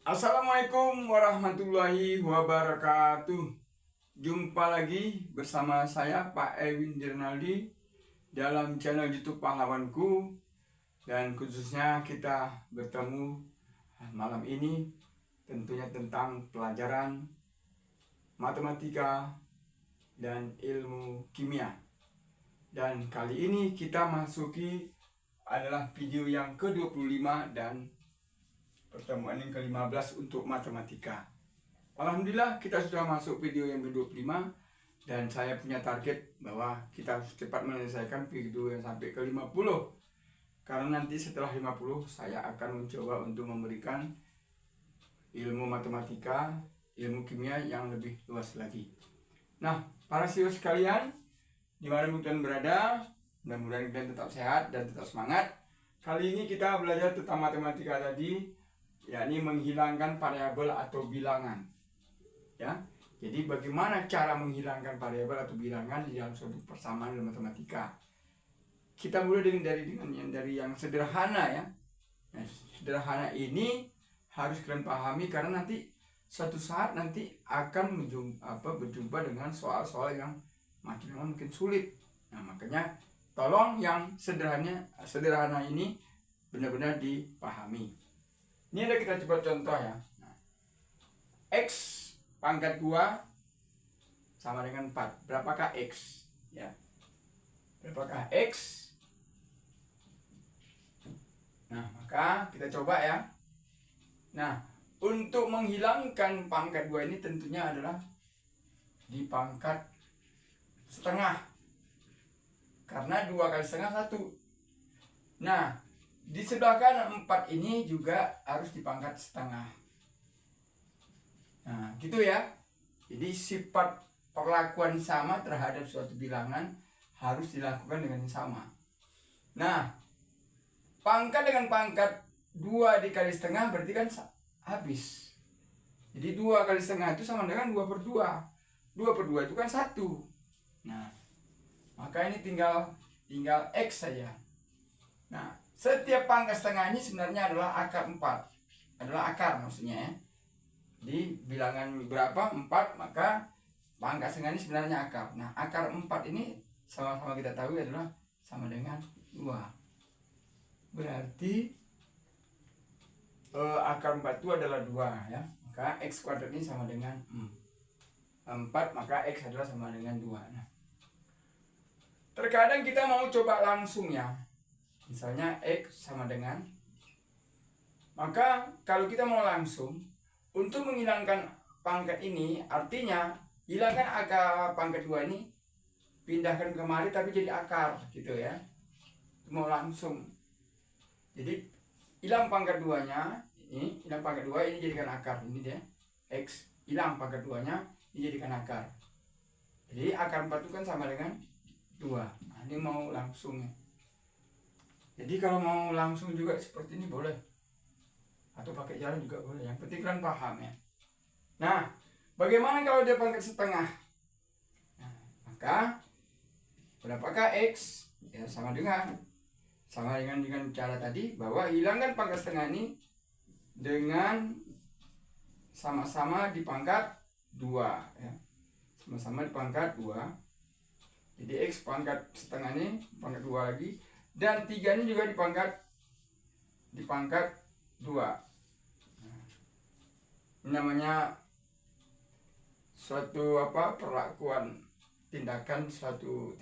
Assalamualaikum warahmatullahi wabarakatuh. Jumpa lagi bersama saya Pak Ewin Dirnaldi dalam channel YouTube Pahlawanku. Dan khususnya kita bertemu malam ini tentunya tentang pelajaran matematika dan ilmu kimia. Dan kali ini kita masuki adalah video yang ke-25 dan pertemuan yang ke-15 untuk matematika. Alhamdulillah kita sudah masuk video yang ke-25 dan saya punya target bahwa kita harus cepat menyelesaikan video yang sampai ke-50. Karena nanti setelah 50 saya akan mencoba untuk memberikan ilmu matematika, ilmu kimia yang lebih luas lagi. Nah, para siswa sekalian, dimanapun kalian berada, mudah-mudahan kalian tetap sehat dan tetap semangat. Kali ini kita belajar tentang matematika tadi, yakni menghilangkan variabel atau bilangan. Ya, jadi bagaimana cara menghilangkan variabel atau bilangan di dalam suatu persamaan dalam matematika? Kita mulai dari yang sederhana ya. Nah, sederhana ini harus kalian pahami karena nanti suatu saat nanti akan berjumpa dengan soal-soal yang makin lama makin sulit. Nah, makanya tolong yang sederhana ini benar-benar dipahami. Ini ada kita coba contoh ya. Nah, X pangkat 2 sama dengan 4. Berapakah X? Ya. Berapakah X? Nah, maka kita coba ya. Nah, untuk menghilangkan pangkat 2 ini tentunya adalah di pangkat setengah. Karena 2 kali setengah 1. Nah, di sebelah kanan 4 ini juga harus dipangkat setengah. Nah, gitu ya. Jadi sifat perlakuan sama terhadap suatu bilangan harus dilakukan dengan yang sama. Nah, pangkat dengan pangkat 2 dikali setengah berarti kan habis. Jadi 2 kali setengah itu sama dengan 2/2. 2/2 itu kan 1. Nah, maka ini tinggal X saja. Nah, setiap pangkat setengah ini sebenarnya adalah akar 4. Adalah akar maksudnya ya. Di bilangan berapa? 4, maka pangkat setengah ini sebenarnya akar. Nah, akar 4 ini sama-sama kita tahu adalah sama dengan 2. Berarti akar 4 itu adalah 2 ya. Maka X kuadrat ini sama dengan 4, maka X adalah sama dengan 2. Nah, terkadang kita mau coba langsung ya. Misalnya X sama dengan, maka kalau kita mau langsung untuk menghilangkan pangkat ini, artinya hilangkan akar pangkat 2 ini, pindahkan kemari tapi jadi akar gitu ya. Mau langsung, jadi hilang pangkat 2-nya, ini hilang pangkat 2, ini jadikan akar, ini dia X, hilang pangkat 2-nya, ini jadikan akar. Jadi akar 4 itu kan sama dengan 2. Nah, ini mau langsung ya. Jadi kalau mau langsung juga seperti ini boleh, atau pakai jalan juga boleh. Yang penting kalian paham ya. Nah, bagaimana kalau dia pangkat setengah? Nah, maka berapakah X? Ya sama dengan cara tadi, bahwa hilangkan pangkat setengah ini dengan sama-sama di pangkat 2 ya. Sama-sama di pangkat 2. Jadi X pangkat setengah ini pangkat 2 lagi. Dan 3 ini juga di pangkat 2. Nah, ini namanya suatu perlakuan suatu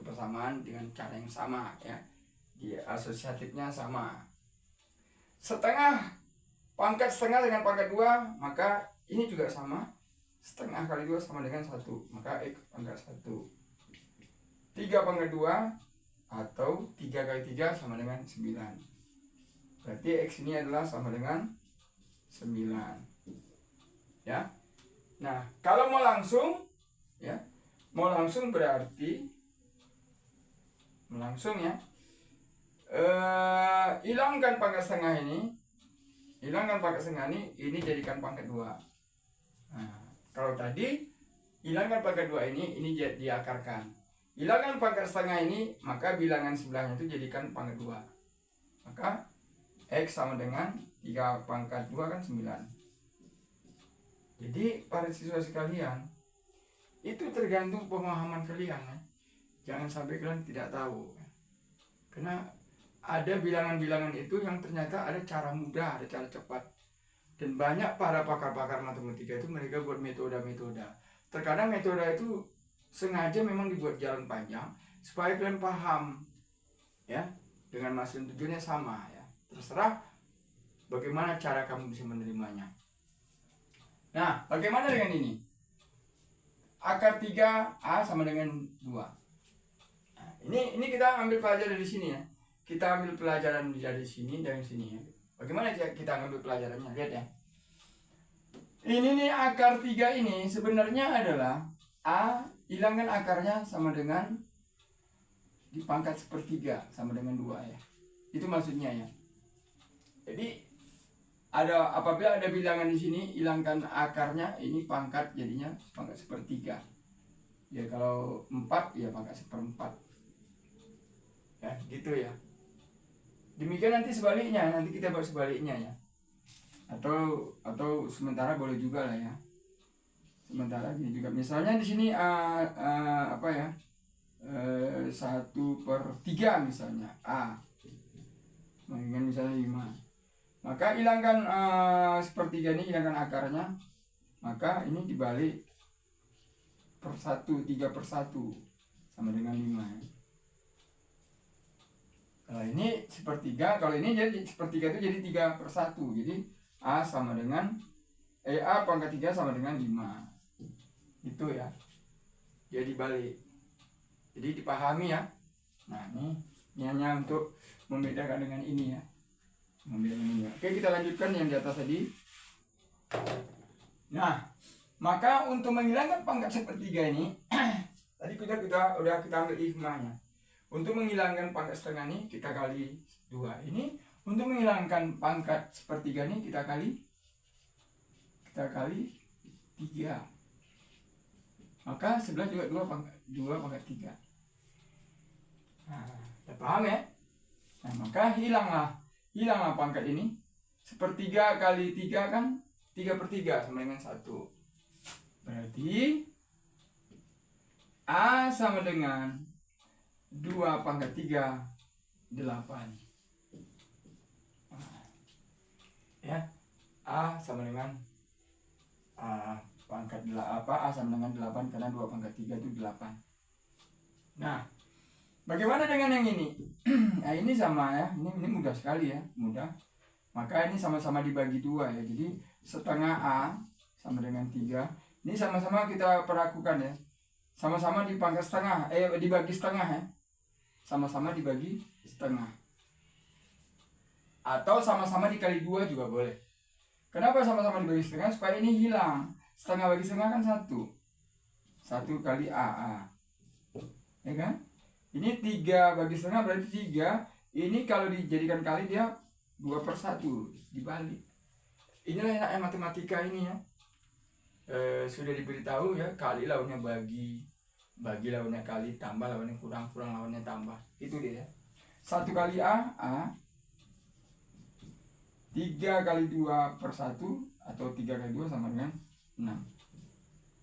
persamaan dengan cara yang sama ya. Di asosiatifnya sama. Pangkat setengah dengan pangkat 2, maka ini juga sama. Setengah kali 2 sama dengan 1, maka X pangkat 1. 3 pangkat 2 atau 3 kali 3 sama dengan 9. Berarti X ini adalah sama dengan 9. Ya. Nah, kalau mau langsung ya, berarti ya. Hilangkan pangkat setengah ini. Ini jadikan pangkat 2. Nah, kalau tadi hilangkan pangkat 2 ini diakarkan. Hilangkan pangkat setengah ini, maka bilangan sebelahnya itu jadikan pangkat 2. Maka X sama dengan 3 pangkat 2 kan 9. Jadi para siswa sekalian, itu tergantung pemahaman kalian ya. Jangan sampai kalian tidak tahu. Karena ada bilangan-bilangan itu yang ternyata ada cara mudah, ada cara cepat. Dan banyak para pakar-pakar matematika itu mereka buat metode-metode. Terkadang metode itu sengaja memang dibuat jalan panjang supaya kalian paham ya, dengan maksud tujuannya sama ya. Terserah bagaimana cara kamu bisa menerimanya. Nah, bagaimana dengan ini? Akar 3A sama dengan 2. Nah, ini kita ambil pelajaran dari sini ya. Kita ambil pelajaran dari sini dan sini ya. Bagaimana kita ambil pelajarannya? Lihat ya. Ini nih akar 3 ini sebenarnya adalah A, hilangkan akarnya sama dengan dipangkat sepertiga sama dengan 2 ya. Itu maksudnya ya. Jadi apabila ada bilangan di sini, hilangkan akarnya, ini pangkat jadinya pangkat sepertiga. Ya kalau 4 ya pangkat seperempat. Ya, gitu ya. Demikian nanti sebaliknya, nanti kita buat sebaliknya ya. Atau sementara boleh juga lah ya. Sementara gini juga. Misalnya di sini 1/3 misalnya A. Misalnya 5. Maka hilangkan sepertiga ini, hilangkan akarnya. Maka ini dibalik per 1, 3/1 sama dengan 5 ya. Kalau ini sepertiga, kalau ini jadi sepertiga itu jadi 3/1. Jadi A sama dengan A pangkat 3 sama dengan 5. Itu ya. Jadi balik. Jadi dipahami ya. Nah, ini hanya untuk membedakan dengan ini ya. Oke, kita lanjutkan yang di atas tadi. Nah, maka untuk menghilangkan pangkat sepertiga ini tadi kita ambil hikmahnya. Untuk menghilangkan pangkat setengah ini kita kali 2. Ini untuk menghilangkan pangkat sepertiga ini kita kali 3. Maka sebelah juga 2 pangkat 3. Nah, kita paham ya? Nah, maka hilanglah pangkat ini. Sepertiga kali 3 kan 3/3 sama dengan 1. Berarti A sama dengan 2 pangkat 3, 8. Ya, A sama dengan pangkat A sama dengan 8 karena 2 pangkat 3 itu 8. Nah, bagaimana dengan yang ini? Nah, ini sama ya. Ini mudah sekali ya, mudah. Maka ini sama-sama dibagi 2 ya. Jadi setengah A sama dengan 3. Ini sama-sama kita perlakukan ya. Sama-sama dipangkat setengah, dibagi setengah ya. Sama-sama dibagi setengah. Atau sama-sama dikali 2 juga boleh. Kenapa sama-sama dibagi setengah? Supaya ini hilang. Setengah bagi setengah kan 1. 1 kali AA. Ya kan? Ini 3 bagi setengah berarti 3. Ini kalau dijadikan kali dia 2/1. Dibalik. Inilah enaknya matematika ini ya. Sudah diberitahu ya, kali lawannya bagi lawannya kali, tambah lawannya kurang lawannya tambah. Itu dia ya. 1 kali A 3 kali 2/1 atau 3 kali 2 sama dengan 6.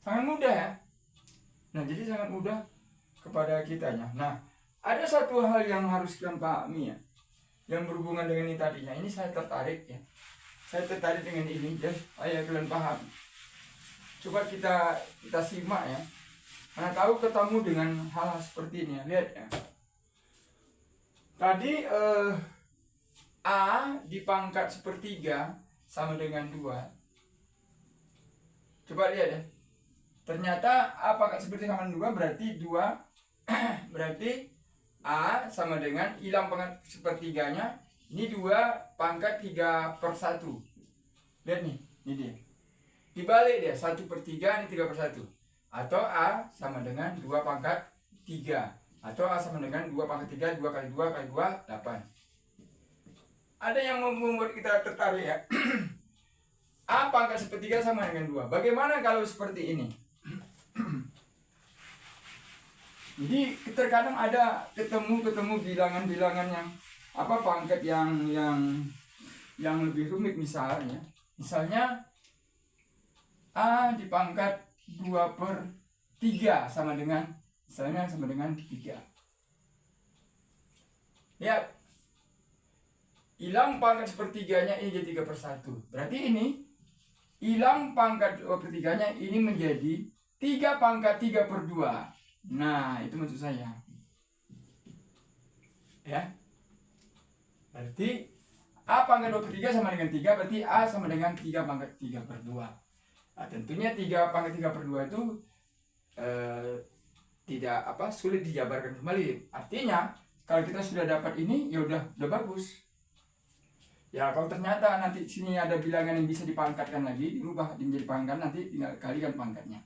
Sangat mudah ya. Nah, jadi sangat mudah kepada kitanya. Nah, ada satu hal yang harus kalian pahami ya, yang berhubungan dengan ini tadinya. Ini saya tertarik ya. Saya tertarik dengan ini ya. Ayo kalian paham. Coba kita simak ya. Mana tahu ketemu dengan hal seperti ini ya. Lihat ya. Tadi A dipangkat sepertiga sama dengan 2. Coba lihat ya. Ternyata A pangkat sepertiga sama 2 berarti 2 berarti A sama dengan hilang pangkat sepertiganya. Ini 2 pangkat 3/1. Lihat nih, ini dia. Dibalik dia, 1/3 ini 3/1. Atau A sama dengan 2 pangkat 3. Atau A sama dengan 2 pangkat 3, 2 kali 2 kali 2, 8. Ada yang membuat kita tertarik ya. A pangkat sepertiga sama dengan 2. Bagaimana kalau seperti ini? Jadi terkadang ada ketemu bilangan-bilangan yang pangkat yang lebih rumit misalnya A dipangkat 2/3 sama dengan, misalnya sama dengan 3. Ya, hilang pangkat sepertiganya, ini jadi 3/1. Berarti ini hilang pangkat 2/3-nya, ini menjadi 3 pangkat 3/2. Nah, itu maksud saya. Ya. Berarti A pangkat 2/3 sama dengan 3, berarti A sama dengan 3 pangkat 3/2. Nah, tentunya 3 pangkat 3/2 itu tidak sulit dijabarkan kembali. Artinya, kalau kita sudah dapat ini, ya udah bagus. Ya, kalau ternyata nanti sini ada bilangan yang bisa dipangkatkan lagi, dirubah menjadi pangkat, nanti tinggal kalikan pangkatnya.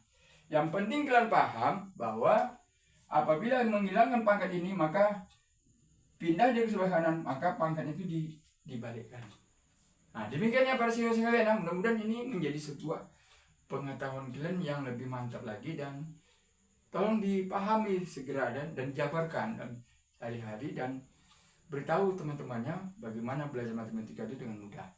Yang penting kalian paham bahwa apabila menghilangkan pangkat ini, maka pindah dari sebelah kanan, maka pangkat itu dibalikkan. Nah, demikian ya para siswa sekalian. Nah, mudah-mudahan ini menjadi sebuah pengetahuan kalian yang lebih mantap lagi, dan tolong dipahami segera dan jabarkan dan hari-hari, dan beritahu teman-temannya bagaimana belajar matematika itu dengan mudah.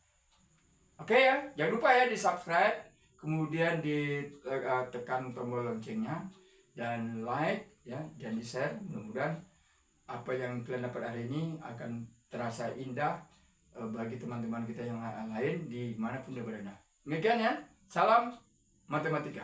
Oke ya, jangan lupa ya di subscribe, kemudian ditekan tombol loncengnya, dan like ya, dan di share. Mudah-mudahan apa yang kalian dapat hari ini akan terasa indah bagi teman-teman kita yang lain dimanapun dia berada. Demikian ya, salam matematika.